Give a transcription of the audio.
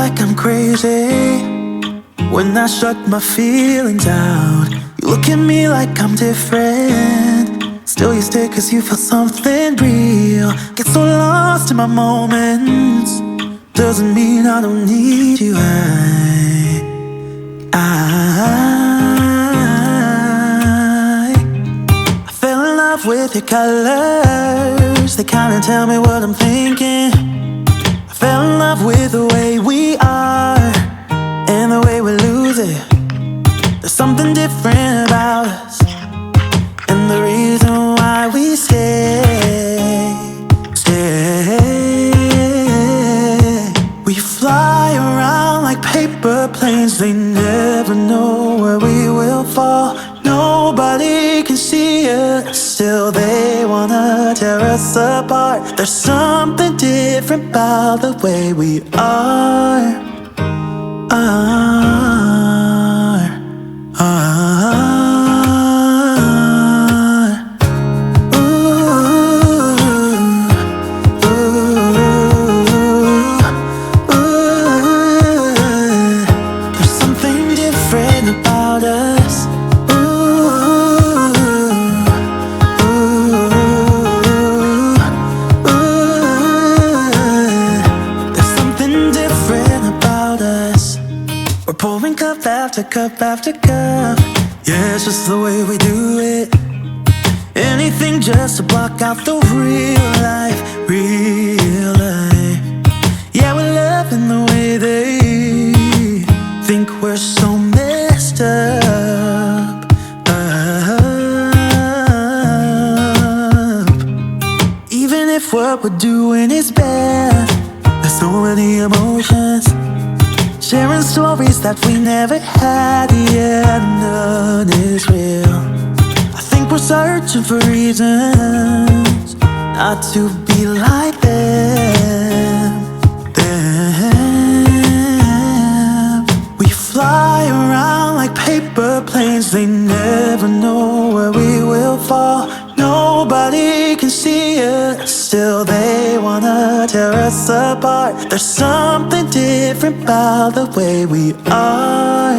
like I'm crazy when I shut my feelings out. You look at me like I'm different, still you stay cause you feel something real. Get so lost in my moments, doesn't mean I don't need you. I fell in love with your colors, they kinda tell me what I'm thinking. I fell in love with the way we are and the way we lose it. There's something different about us, and the reason why we stay. We fly around like paper planes, they never know where we will fall. Nobody can see us, still they wanna tear us apart. There's something different about the way we are. There's something different about us. There's something different about us. We're pouring cup after cup after cup. Yeah, it's just the way we do it. Anything just to block out the real life, real life. Yeah, we're loving the way they think we're so messed up. Even if what we're doing is bad, there's so many emotions, sharing stories that we never had. Yeah, none is real. I think we're searching for reasons not to be like them. We fly around like paper planes, they never know where we will fall. Nobody can see us, still they wanna tear us apart. There's something different about the way we are.